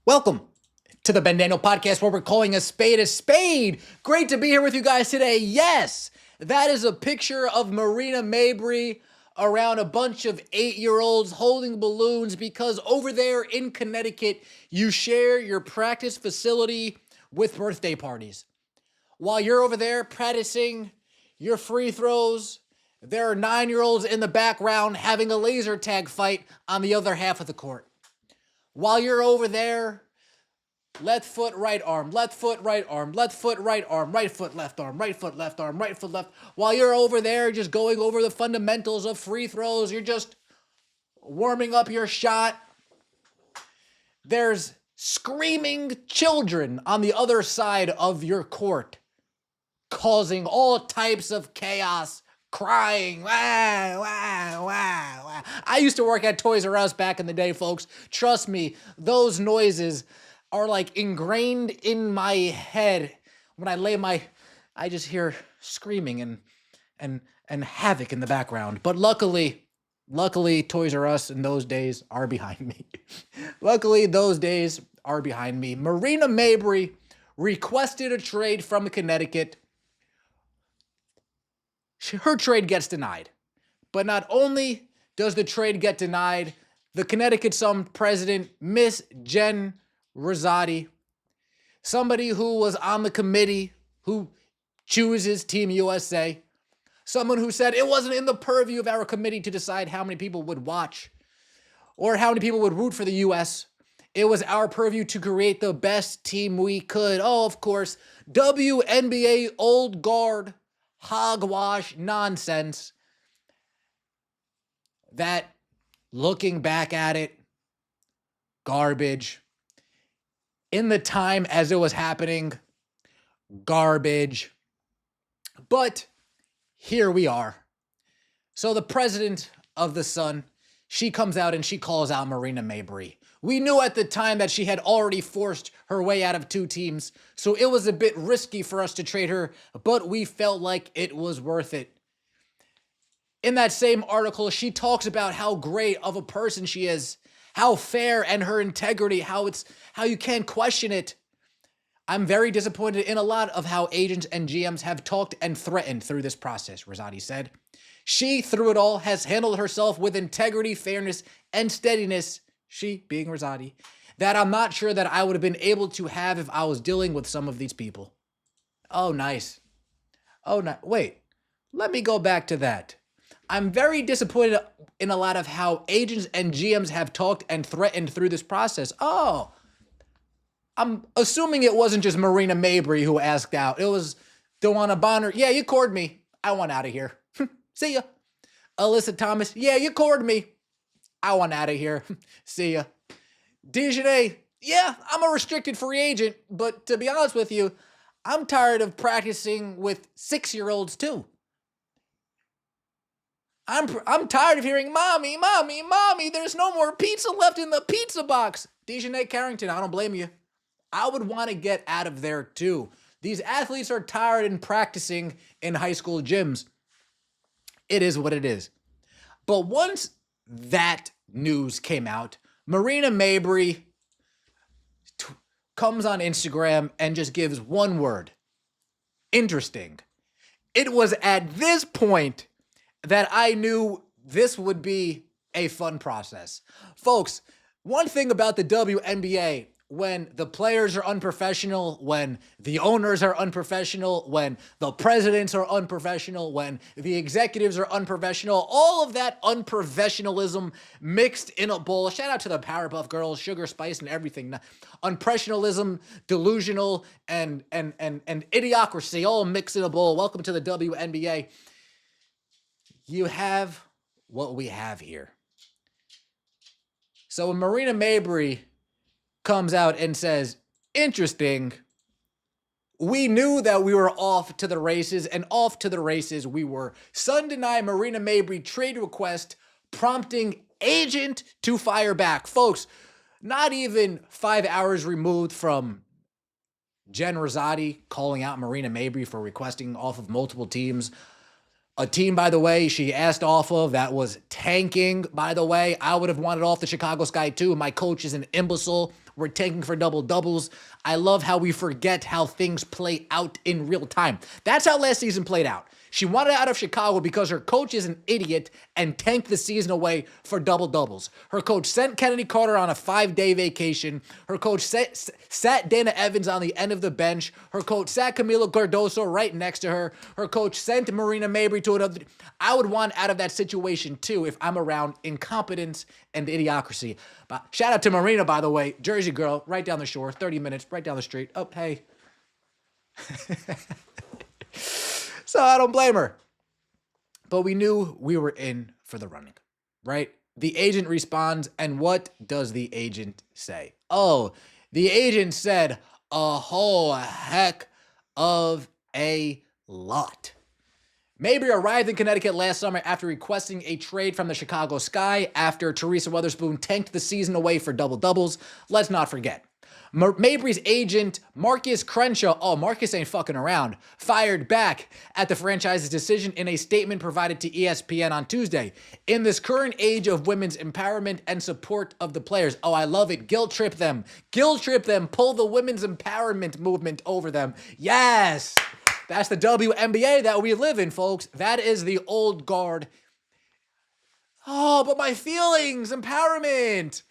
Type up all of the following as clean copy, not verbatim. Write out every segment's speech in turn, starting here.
Welcome to the Ben Daniel Podcast, where we're calling a spade a spade. Great to be here with you guys today. Yes, that is a picture of Marina Mabrey around a bunch of 8-year-olds holding balloons because over there in Connecticut, you share your practice facility with birthday parties. While you're over there practicing your free throws, there are 9-year-olds in the background having a laser tag fight on the other half of the court. While you're over there, left foot, right arm, left foot, right arm, left foot, right arm, right foot, left arm, right foot, left arm, right foot, left. While you're over there just going over the fundamentals of free throws, you're just warming up your shot. There's screaming children on the other side of your court, causing all types of chaos, crying, wah, wah, wah, wah. I used to work at Toys R Us back in the day, folks. Trust me, those noises are like ingrained in my head. When I just hear screaming and havoc in the background. But luckily, Toys R Us in those days are behind me. Luckily, those days are behind me. Marina Mabrey requested a trade from Connecticut. Her trade gets denied. But not only does the trade get denied, the Connecticut Sun president, Miss Jen Rosati, somebody who was on the committee who chooses Team USA, someone who said it wasn't in the purview of our committee to decide how many people would watch or how many people would root for the US. It was our purview to create the best team we could. Oh, of course, WNBA old guard hogwash nonsense that, looking back at it, garbage. In the time as it was happening, garbage. But here we are. So the president of the Sun, she comes out and she calls out Marina Mabrey. We knew at the time that she had already forced her way out of 2 teams, so it was a bit risky for us to trade her, but we felt like it was worth it. In that same article, she talks about how great of a person she is, how fair and her integrity, how you can't question it. I'm very disappointed in a lot of how agents and GMs have talked and threatened through this process, Rosati said. She, through it all, has handled herself with integrity, fairness, and steadiness, she being Rosati, that I'm not sure that I would have been able to have if I was dealing with some of these people. Oh, nice. Oh, no. Wait, let me go back to that. I'm very disappointed in a lot of how agents and GMs have talked and threatened through this process. Oh, I'm assuming it wasn't just Marina Mabrey who asked out. It was Dewana Bonner. Yeah, you cored me. I want out of here. See ya. Alyssa Thomas. Yeah, you cored me. I want out of here. See ya. Dejanay. Yeah, I'm a restricted free agent, but to be honest with you, I'm tired of practicing with 6-year-olds too. I'm tired of hearing, mommy, mommy, mommy, there's no more pizza left in the pizza box. Dejanay Carrington, I don't blame you. I would want to get out of there too. These athletes are tired and practicing in high school gyms. It is what it is. But once that news came out, Marina Mabrey comes on Instagram and just gives one word. Interesting. It was at this point that I knew this would be a fun process. Folks, one thing about the WNBA, when the players are unprofessional, when the owners are unprofessional, when the presidents are unprofessional, when the executives are unprofessional, all of that unprofessionalism mixed in a bowl. Shout out to the Powerpuff Girls, Sugar Spice, and everything. Unprofessionalism, delusional, and idiocracy all mixed in a bowl. Welcome to the WNBA. You have what we have here. So when Marina Mabrey comes out and says, interesting, we knew that we were off to the races, and off to the races we were. Sun denied Marina Mabrey trade request, prompting agent to fire back. Folks, not even 5 hours removed from Jen Rosati calling out Marina Mabrey for requesting off of multiple teams. A team, by the way, she asked off of that was tanking, by the way. I would have wanted off the Chicago Sky too. My coach is an imbecile we're tanking for double-doubles. I love how we forget how things play out in real time. That's how last season played out. She wanted out of Chicago because her coach is an idiot and tanked the season away for double-doubles. Her coach sent Kennedy Carter on a 5-day vacation. Her coach sat Dana Evans on the end of the bench. Her coach sat Camilo Cardoso right next to her. Her coach sent Marina Mabrey to another. I would want out of that situation too if I'm around incompetence and idiocracy. But shout out to Marina, by the way, Jersey girl, right down the shore, 30 minutes, right down the street. Oh, hey. So I don't blame her. But we knew we were in for the running, right? The agent responds, and what does the agent say? Oh, the agent said a whole heck of a lot. Mabrey arrived in Connecticut last summer after requesting a trade from the Chicago Sky after Teresa Weatherspoon tanked the season away for double-doubles. Let's not forget. Mabrey's agent, Marcus Crenshaw, oh, Marcus ain't fucking around, fired back at the franchise's decision in a statement provided to ESPN on Tuesday. In this current age of women's empowerment and support of the players, oh, I love it, guilt trip them, pull the women's empowerment movement over them. Yes, that's the WNBA that we live in, folks. That is the old guard. Oh, but my feelings, empowerment.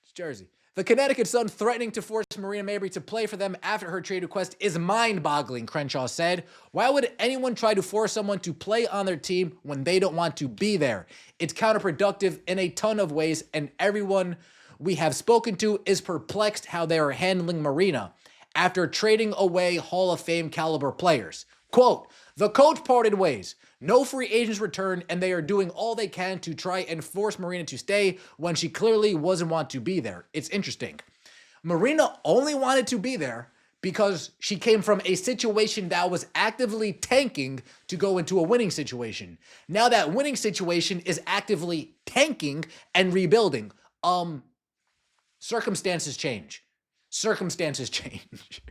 It's Jersey. The Connecticut Sun threatening to force Marina Mabrey to play for them after her trade request is mind-boggling, Crenshaw said. Why would anyone try to force someone to play on their team when they don't want to be there? It's counterproductive in a ton of ways, and everyone we have spoken to is perplexed how they are handling Marina after trading away Hall of Fame caliber players. Quote, the coach parted ways. No free agents return, and they are doing all they can to try and force Marina to stay when she clearly wasn't want to be there. It's interesting. Marina only wanted to be there because she came from a situation that was actively tanking to go into a winning situation. Now that winning situation is actively tanking and rebuilding. Circumstances change. Circumstances change.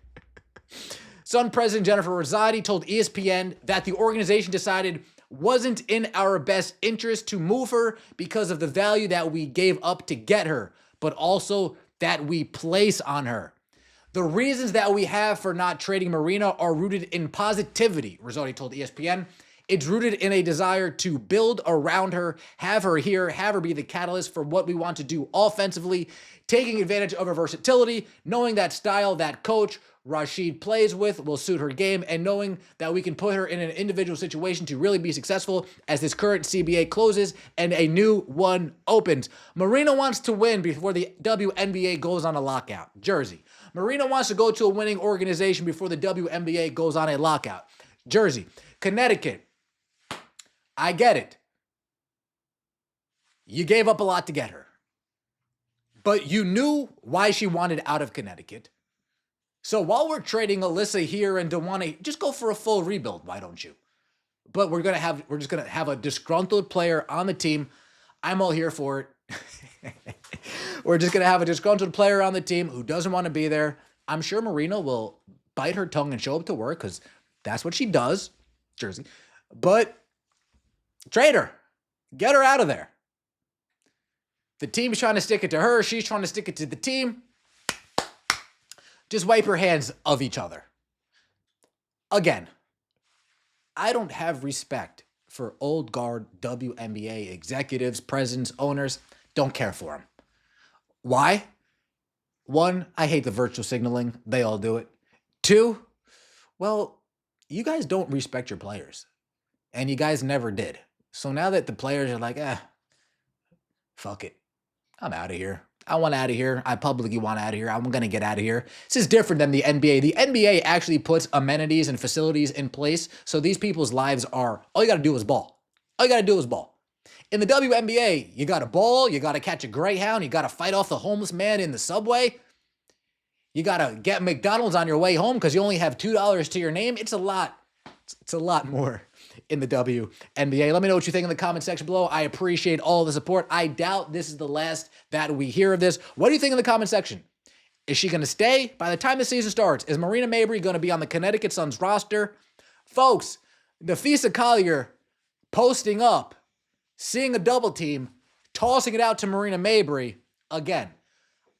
Sun President Jennifer Rosati told ESPN that the organization decided wasn't in our best interest to move her because of the value that we gave up to get her, but also that we place on her. The reasons that we have for not trading Marina are rooted in positivity, Rosati told ESPN. It's rooted in a desire to build around her, have her here, have her be the catalyst for what we want to do offensively, taking advantage of her versatility, knowing that style that coach Rashid plays with will suit her game, and knowing that we can put her in an individual situation to really be successful as this current CBA closes and a new one opens. Marina wants to win before the WNBA goes on a lockout. Jersey. Marina wants to go to a winning organization before the WNBA goes on a lockout. Jersey. Connecticut. I get it. You gave up a lot to get her. But you knew why she wanted out of Connecticut. So while we're trading Alyssa here and Dewanne, just go for a full rebuild, why don't you? But we're just gonna have a disgruntled player on the team. I'm all here for it. We're just gonna have a disgruntled player on the team who doesn't want to be there. I'm sure Marina will bite her tongue and show up to work because that's what she does, Jersey. But trade her. Get her out of there. The team's trying to stick it to her. She's trying to stick it to the team. Just wipe your hands of each other. Again, I don't have respect for old guard WNBA executives, presidents, owners. Don't care for them. Why? One, I hate the virtual signaling. They all do it. Two, well, you guys don't respect your players. And you guys never did. So now that the players are like, fuck it. I'm out of here. I want out of here. I publicly want out of here. I'm going to get out of here. This is different than the NBA. The NBA actually puts amenities and facilities in place. So these people's lives are, all you got to do is ball. All you got to do is ball. In the WNBA, you got to ball. You got to catch a Greyhound. You got to fight off the homeless man in the subway. You got to get McDonald's on your way home because you only have $2 to your name. It's a lot. It's a lot more in the WNBA. Let me know what you think in the comment section below. I appreciate all the support. I doubt this is the last that we hear of this. What do you think in the comment section? Is she going to stay by the time the season starts? Is Marina Mabrey going to be on the Connecticut Sun's roster? Folks, Nafisa Collier posting up, seeing a double team, tossing it out to Marina Mabrey. Again,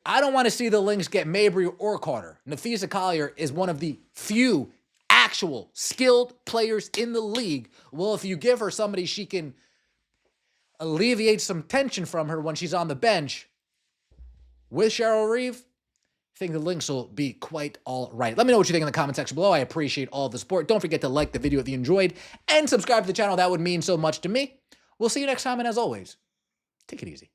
I don't want to see the Lynx get Mabrey or Carter. Napheesa Collier is one of the few actual skilled players in the league. Well, if you give her somebody she can alleviate some tension from her when she's on the bench with Cheryl Reeve, I think the Lynx will be quite all right. Let me know what you think in the comment section below. I appreciate all the support. Don't forget to like the video if you enjoyed and subscribe to the channel. That would mean so much to me. We'll see you next time, and as always, take it easy.